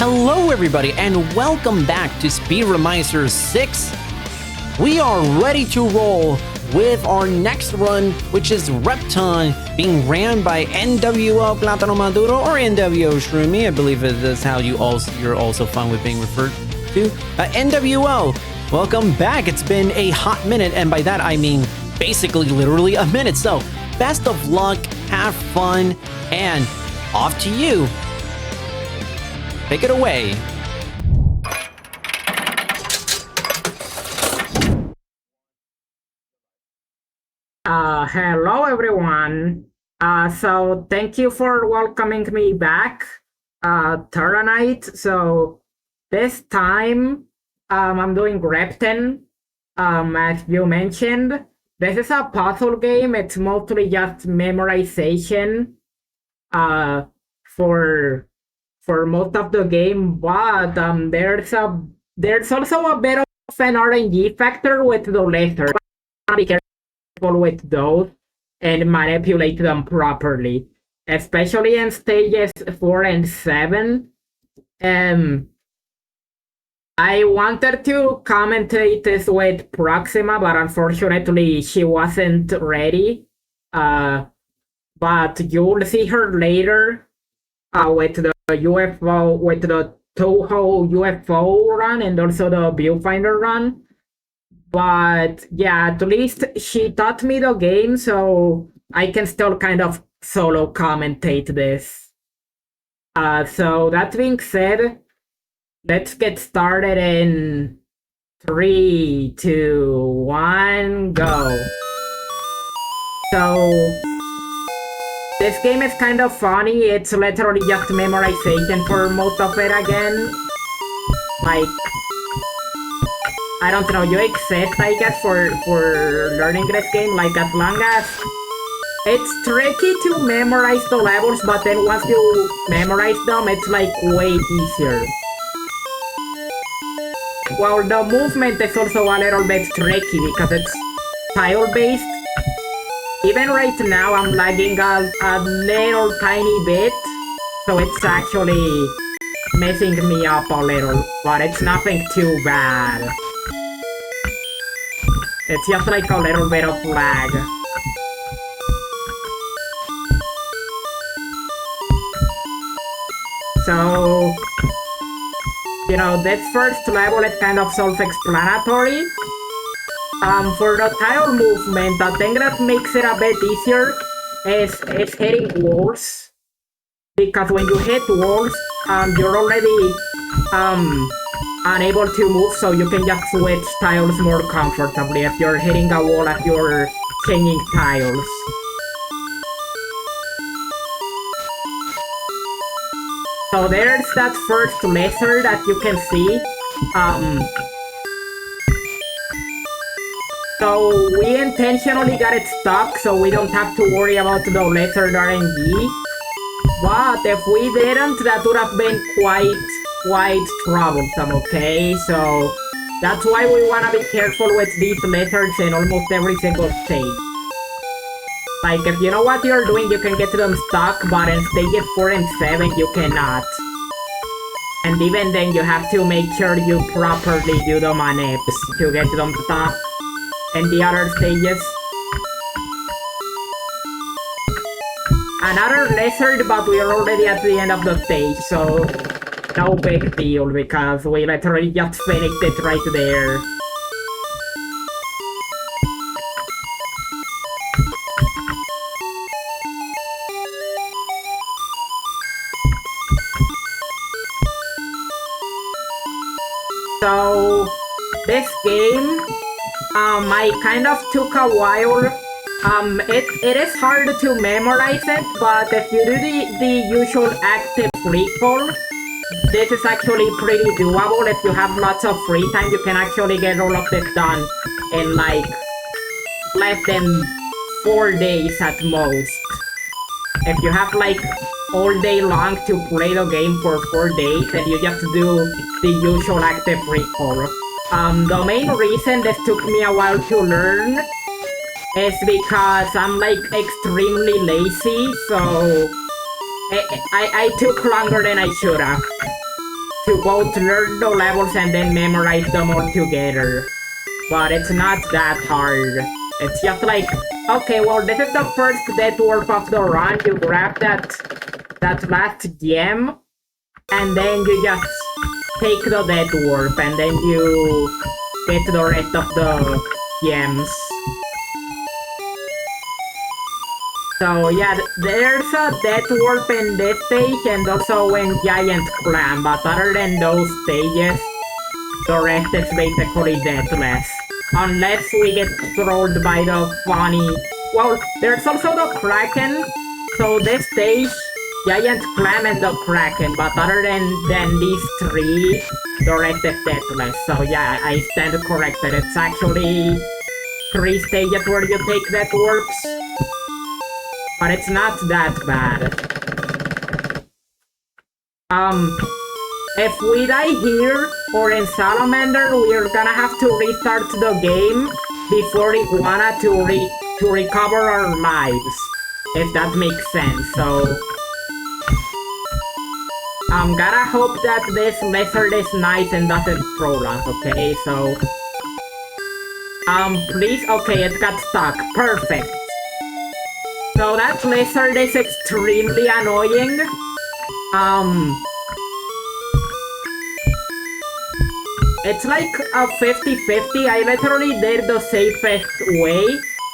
Hello everybody and welcome back to Speedromizer VI. We are ready to roll with our next run, which is Repton, being ran by nWoPlatanomaduro or nWoShroomy. I believe it is how you're also fine with being referred to. nWo, welcome back. It's been a hot minute, and by that I mean basically literally a minute. So best of luck, have fun, and off to you. Take it away. Hello everyone. So thank you for welcoming me back, Tyrannite. So this time, I'm doing Repton. As you mentioned, this is a puzzle game. It's mostly just memorization, for most of the game, but there's also a bit of an RNG factor with the laser. Be careful with those and manipulate them properly, especially in stages 4 and 7. I wanted to commentate this with Proxima, but unfortunately she wasn't ready. But you'll see her later with the UFO, with the Toho UFO run and also the Viewfinder run. But yeah, at least she taught me the game, so I can still kind of solo commentate this. So that being said, let's get started in 3, 2, 1, go. So this game is kind of funny. It's literally just memorization for most of it again. Like, I don't know, you accept, I guess, for learning this game. Like, as long as it's tricky to memorize the levels, but then once you memorize them, it's like way easier. Well, the movement is also a little bit tricky because it's tile-based. Even right now, I'm lagging a little tiny bit, so it's actually messing me up a little, but it's nothing too bad. It's just like a little bit of lag. So, you know, this first level is kind of self-explanatory. For the tile movement, the thing that makes it a bit easier is hitting walls. Because when you hit walls, you're already unable to move, so you can just switch tiles more comfortably if you're hitting a wall as you're changing tiles. So there's that first laser that you can see. So we intentionally got it stuck, so we don't have to worry about the laser RNG. But if we didn't, that would have been quite troublesome, okay? So that's why we wanna be careful with these lasers in almost every single stage. Like, if you know what you're doing, you can get them stuck, but in stages 4 and 7, you cannot. And even then, you have to make sure you properly do the manips to get them stuck in the other stages. Another lizard, but we're already at the end of the stage, so no big deal because we literally just finished it right there. So this game, I kind of took a while. It is hard to memorize it, but if you do the usual active recall, this is actually pretty doable. If you have lots of free time, you can actually get all of this done in like less than 4 days at most. If you have like all day long to play the game for 4 days, then you just do the usual active recall. The main reason this took me a while to learn is because I'm like extremely lazy, so I took longer than I should have. to both learn the levels and then memorize them all together. But it's not that hard. It's just like, okay, well, this is the first death warp of the run. You grab that last gem, and then you just take the death warp, and then you get the rest of the gems. So yeah, there's a death warp in this stage and also in Giant Clam, but other than those stages, the rest is basically deathless. Unless we get trolled by the funny... Well, there's also the Kraken, so this stage, Giant Clam and the Kraken, but other than these three, the rest is deathless. So yeah, I stand corrected. It's actually 3 stages where you take death warps. But it's not that bad. If we die here or in Salamander, we're gonna have to restart the game before Iguana to recover our lives, if that makes sense. So I'm gonna hope that this lizard is nice and doesn't troll us. Okay, so please. Okay, it got stuck. Perfect. So that lizard is extremely annoying. It's like a 50-50. I literally did the safest way.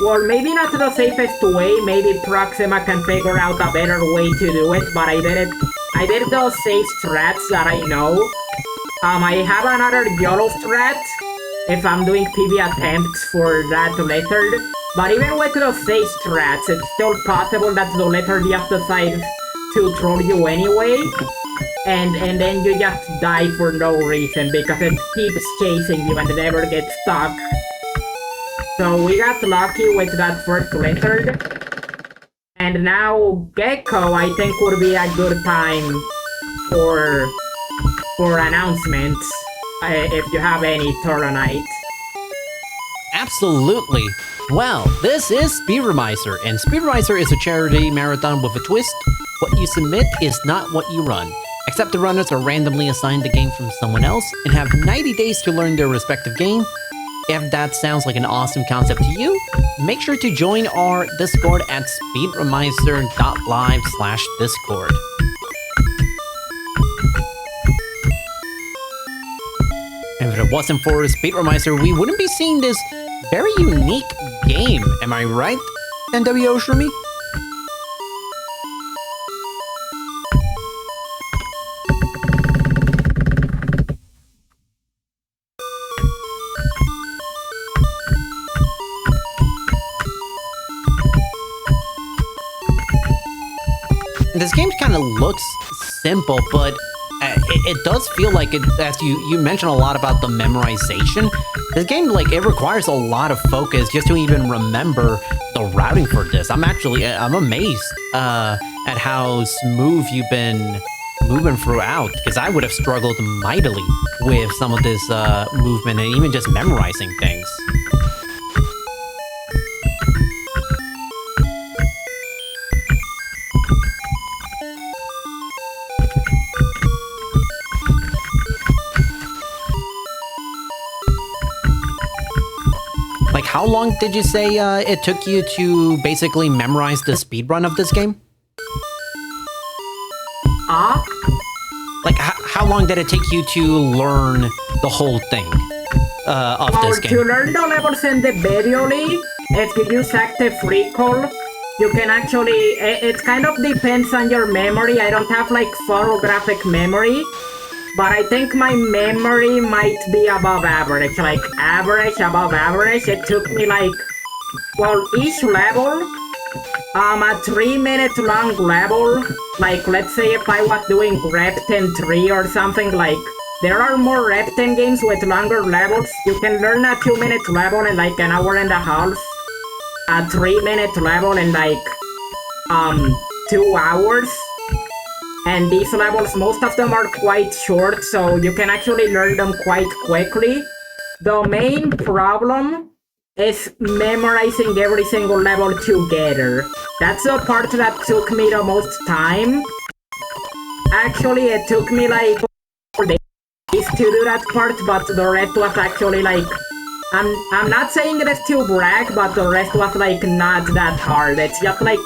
Well, maybe not the safest way. Maybe Proxima can figure out a better way to do it, but I did it. I did those safe strats that I know. I have another YOLO strat if I'm doing PB attempts for that lizard. But even with the safe strats, it's still possible that the lizard just decides to troll you anyway. And then you just die for no reason because it keeps chasing you and never gets stuck. So we got lucky with that first lizard. And now Gecko, I think, would be a good time for announcements if you have any Tauronite. Absolutely. Well, this is Speedromizer, and Speedromizer is a charity marathon with a twist. What you submit is not what you run. Except the runners are randomly assigned the game from someone else and have 90 days to learn their respective game. If that sounds like an awesome concept to you, make sure to join our Discord at speedromizer.live/discord. And if it wasn't for Speedromizer, we wouldn't be seeing this very unique game. Am I right, nWoPlatanomaduro? This game kind of looks simple, but it does feel like it, as you mentioned a lot about the memorization. This game, like, it requires a lot of focus just to even remember the routing for this. I'm amazed at how smooth you've been moving throughout, because I would have struggled mightily with some of this movement and even just memorizing things. Like, how long did you say it took you to basically memorize the speedrun of this game? Like, how long did it take you to learn the whole thing of this game? To learn the levels individually, if you use active recall, you can actually... It kind of depends on your memory. I don't have, like, photographic memory. But I think my memory might be above average, like average, above average. It took me like, well, each level, a 3-minute long level, like let's say if I was doing Repton 3 or something, like there are more Repton games with longer levels. You can learn a 2-minute level in like an hour and a half, a 3-minute level in like 2 hours. And these levels, most of them are quite short, so you can actually learn them quite quickly. The main problem is memorizing every single level together. That's the part that took me the most time. Actually, it took me like 4 days is to do that part, but the rest was actually like, I'm not saying this to brag, but the rest was like not that hard. It's just like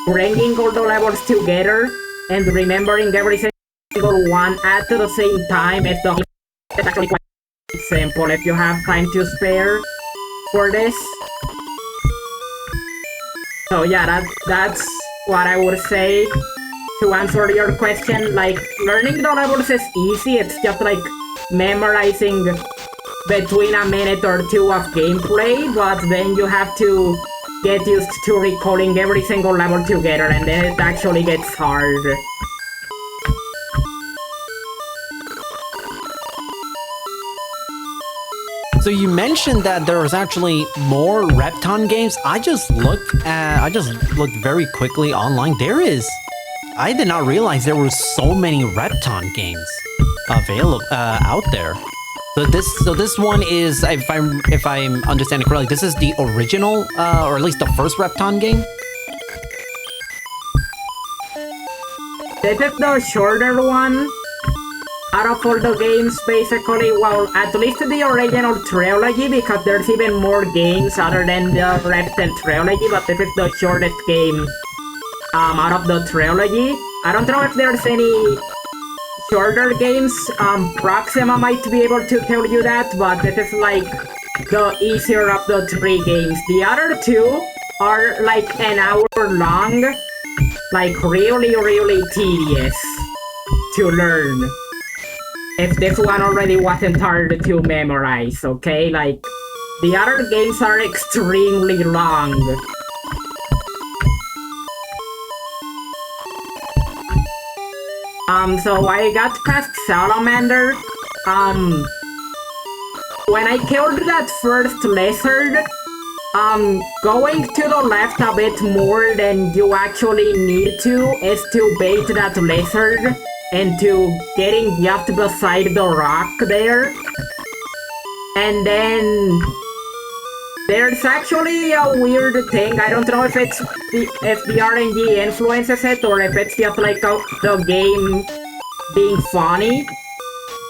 bringing all the levels together and remembering every single one at the same time. It's actually quite simple if you have time to spare for this. So yeah, that's what I would say to answer your question. Like, learning the levels is easy. It's just like memorizing between a minute or two of gameplay, but then you have to get used to recalling every single level together, and then it actually gets hard. So you mentioned that there was actually more Repton games. I just looked very quickly online. I did not realize there were so many Repton games available out there. So this one is, if I'm understanding correctly, this is the original, or at least the first Repton game. This is the shorter one out of all the games, basically. Well, at least the original trilogy, because there's even more games other than the Repton trilogy, but this is the shortest game out of the trilogy. I don't know if there's any shorter games. Proxima might be able to tell you that, but this is like the easier of the three games. The other two are like an hour long, like really tedious to learn. If this one already wasn't hard to memorize, okay? Like, the other games are extremely long. So I got past Salamander. When I killed that first lizard, going to the left a bit more than you actually need to is to bait that lizard into getting just beside the rock there. And then there's actually a weird thing. I don't know if it's if the RNG influences it or if it's just like the game being funny.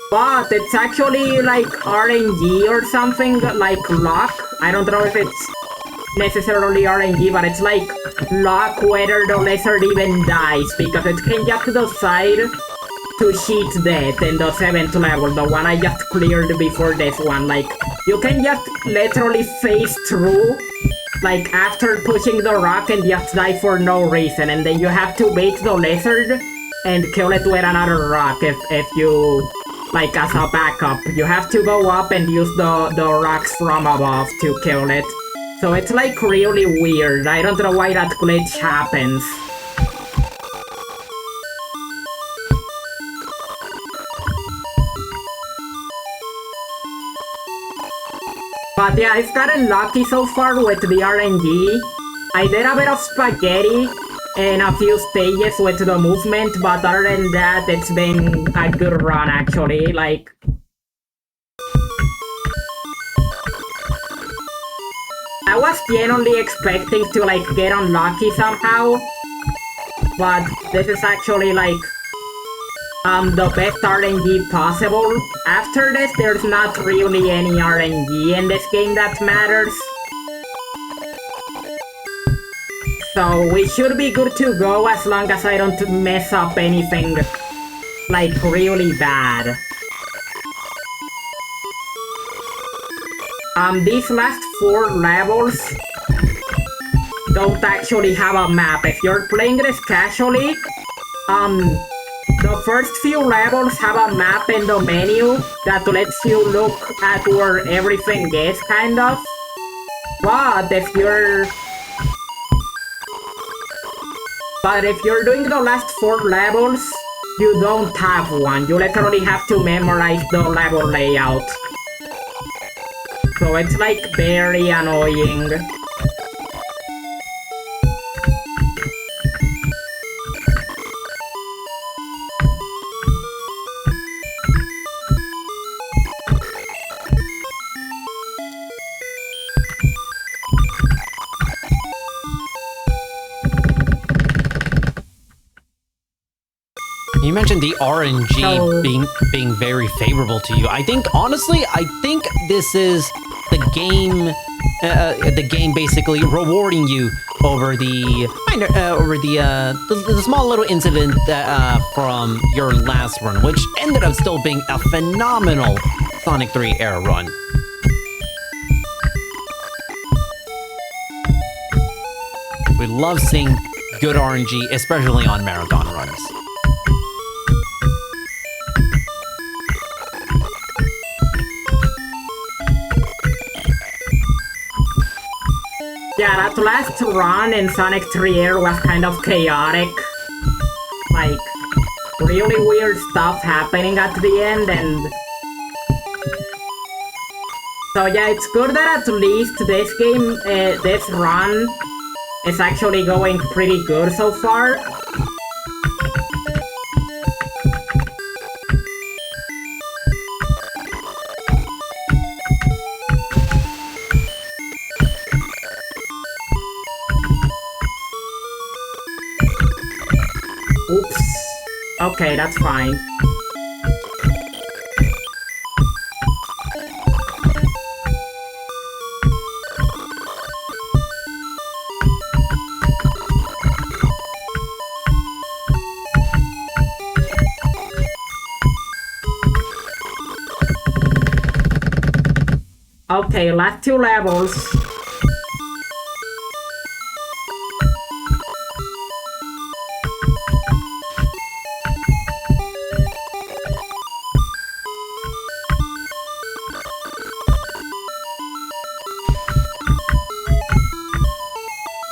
But it's actually like RNG or something, like luck. I don't know if it's necessarily RNG, but it's like luck whether the lizard even dies, because it can just decide to cheat death in the 7th level, the one I just cleared before this one. Like, you can just literally phase through, like, after pushing the rock and just die for no reason, and then you have to bait the lizard and kill it with another rock if you, like, as a backup. You have to go up and use the rocks from above to kill it. So it's like really weird. I don't know why that glitch happens. But yeah, I've gotten lucky so far with the RNG. I did a bit of spaghetti and a few stages with the movement, but other than that, it's been a good run actually. Like, I was genuinely expecting to like get unlucky somehow, but this is actually like the best RNG possible. After this, there's not really any RNG in this game that matters. So we should be good to go as long as I don't mess up anything like really bad. These last 4 levels don't actually have a map. If you're playing this casually, the first few levels have a map in the menu that lets you look at where everything is, kind of. But if you're doing the last 4 levels, you don't have one. You literally have to memorize the level layout. So it's like very annoying. You mentioned the RNG being very favorable to you. I think, honestly, this is the game basically rewarding you over the small little incident from your last run, which ended up still being a phenomenal Sonic 3 era run. We love seeing good RNG, especially on marathon runs. Yeah, that last run in Sonic 3 Air was kind of chaotic. Like, really weird stuff happening at the end, and... So yeah, it's good that at least this game, this run, is actually going pretty good so far. Oops. Okay, that's fine. Okay, last 2 levels.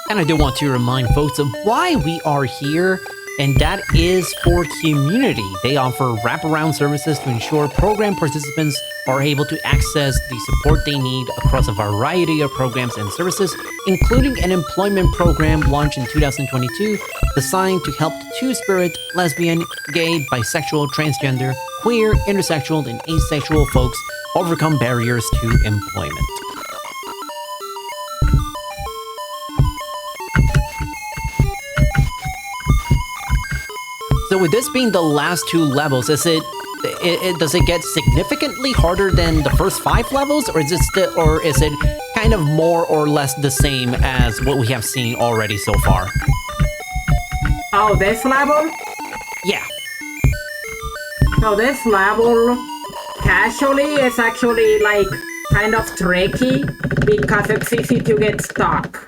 And I do want to remind folks of why we are here, and that is for QMUNITY. They offer wraparound services to ensure program participants are able to access the support they need across a variety of programs and services, including an employment program launched in 2022 designed to help two-spirit, lesbian, gay, bisexual, transgender, queer, intersexual, and asexual folks overcome barriers to employment. So with this being the last 2 levels, does it get significantly harder than the first 5 levels, or is it kind of more or less the same as what we have seen already so far? Oh, this level? Yeah. So this level, casually, is actually like kind of tricky because it's easy to get stuck.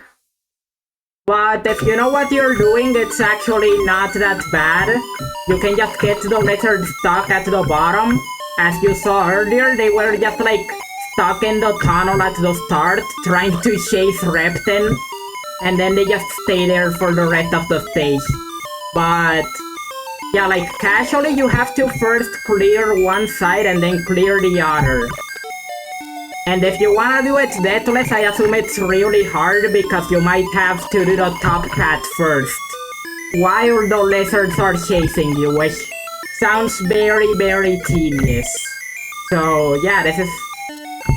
But if you know what you're doing, it's actually not that bad. You can just get the lizard stuck at the bottom. As you saw earlier, they were just like stuck in the tunnel at the start, trying to chase Repton. And then they just stay there for the rest of the stage. But yeah, like casually you have to first clear one side and then clear the other. And if you wanna do it deathless, I assume it's really hard because you might have to do the top path first, while the lizards are chasing you, which sounds very, very tedious. So yeah, this is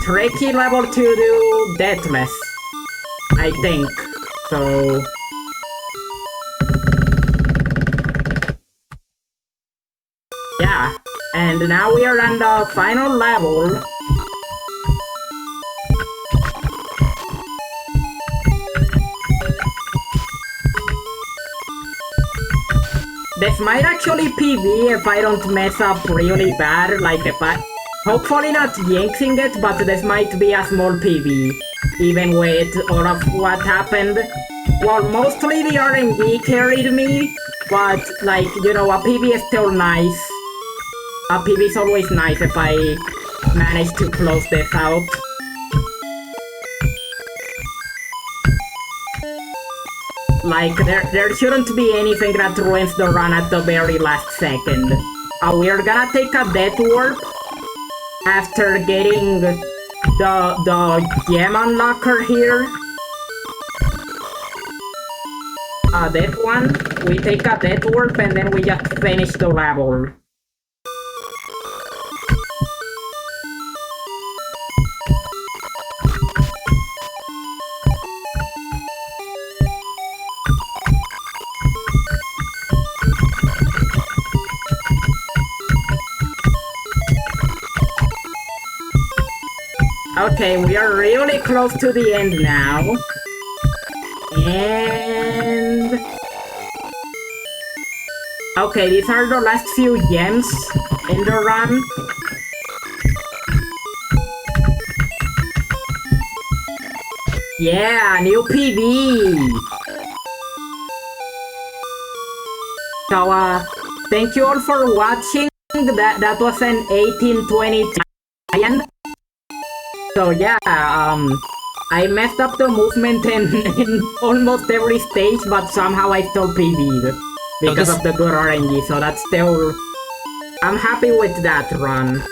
tricky level to do deathless, I think. So... yeah, and now we are on the final level. This might actually PB if I don't mess up really bad, like if I... hopefully not jinxing it, but this might be a small PB, even with all of what happened. Well, mostly the RNG carried me, but like, you know, a PB is still nice. A PB is always nice if I manage to close this out. Like, there shouldn't be anything that ruins the run at the very last second. We are gonna take a death warp after getting the gem unlocker here. That one, we take a death warp and then we just finish the level. Okay, we are really close to the end now. And... okay, these are the last few gems in the run. Yeah, new PB! So, thank you all for watching. That was an 1820 tie-in. So yeah, I messed up the movement in almost every stage, but somehow I still PB'd because of the good RNG, so that's still... I'm happy with that run.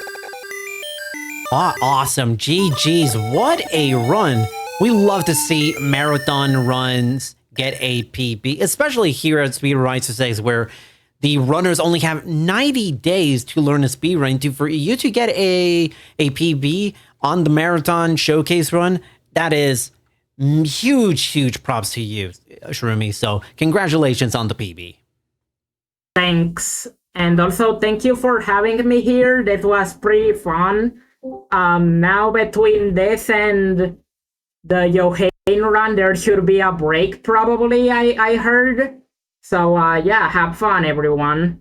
Awesome. GG's. What a run. We love to see marathon runs get a PB, especially here at Speedromizer VI, where the runners only have 90 days to learn a speed run. For you to get a PB on the marathon showcase run, that is huge props to you, Shroomy. So congratulations on the PB. Thanks. And also thank you for having me here. That was pretty fun. Now between this and the Johann run, there should be a break probably, I heard. So yeah, have fun, everyone.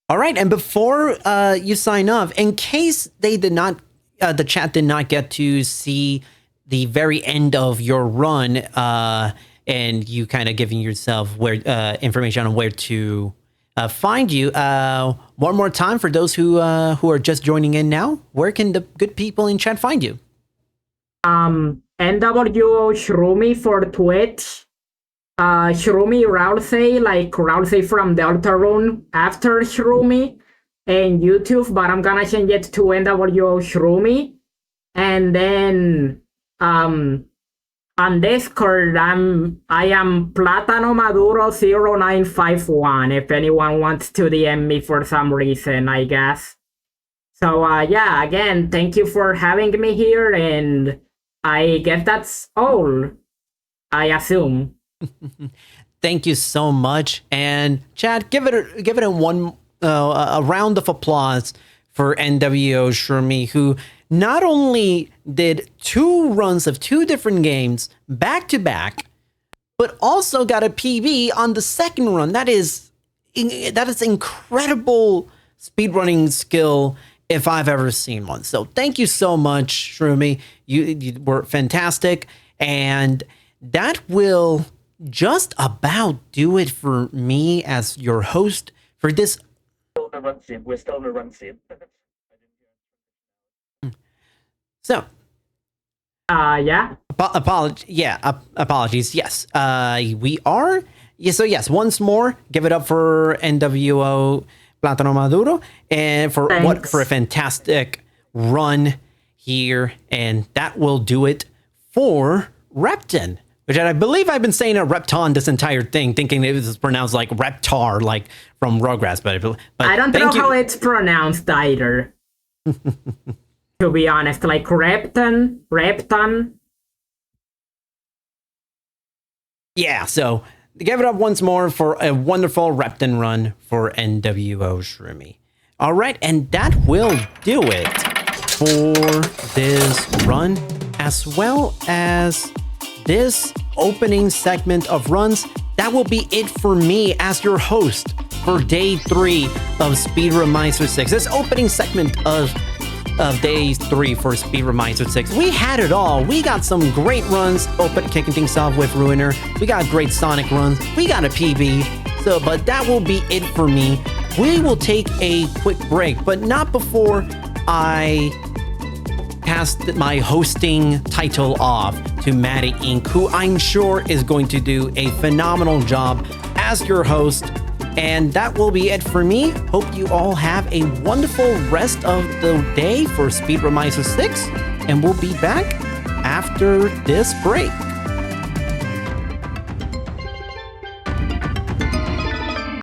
All right, and before you sign off, in case they did not, the chat did not get to see the very end of your run, and you kind of giving yourself where information on where to find you. One more time for those who are just joining in now, where can the good people in chat find you? nWo Shroomy for Twitch. Shroomy Rousey, like Rousey from Deltarune after Shroomy, and YouTube, but I'm gonna change it to nWo Shroomy. And then on Discord, I am Platanomaduro 0951 if anyone wants to DM me for some reason, I guess. So yeah, again, thank you for having me here, and I guess that's all, I assume. Thank you so much, and Chad, give it a round of applause for nWo Shroomy, who not only did 2 runs of 2 different games back to back, but also got a PB on the second run. That is incredible speedrunning skill if I've ever seen one. So thank you so much, Shroomy. You were fantastic, and that will just about do it for me as your host for this. We're still in the run scene. So, yeah. Apologies. Yes, we are. Yeah, so yes, once more, give it up for nWo Platanomaduro and for a fantastic run here, and that will do it for Repton. Which I believe I've been saying a Repton this entire thing, thinking it was pronounced like Reptar, like from Rugrats. But I don't know how it's pronounced either. To be honest, like Repton. Yeah, so give it up once more for a wonderful Repton run for nWo Shroomy. All right, and that will do it for this run, as well as this opening segment of runs. That will be it for me as your host for day 3 of Speedromizer VI. This opening segment of day 3 for Speedromizer VI. We had it all. We got some great runs, kicking things off with Ruiner. We got great Sonic runs. We got a PB. But that will be it for me. We will take a quick break, but not before I passed my hosting title off to Maddie Inc., who I'm sure is going to do a phenomenal job as your host. And that will be it for me. Hope you all have a wonderful rest of the day for Speedromizer VI, and we'll be back after this break.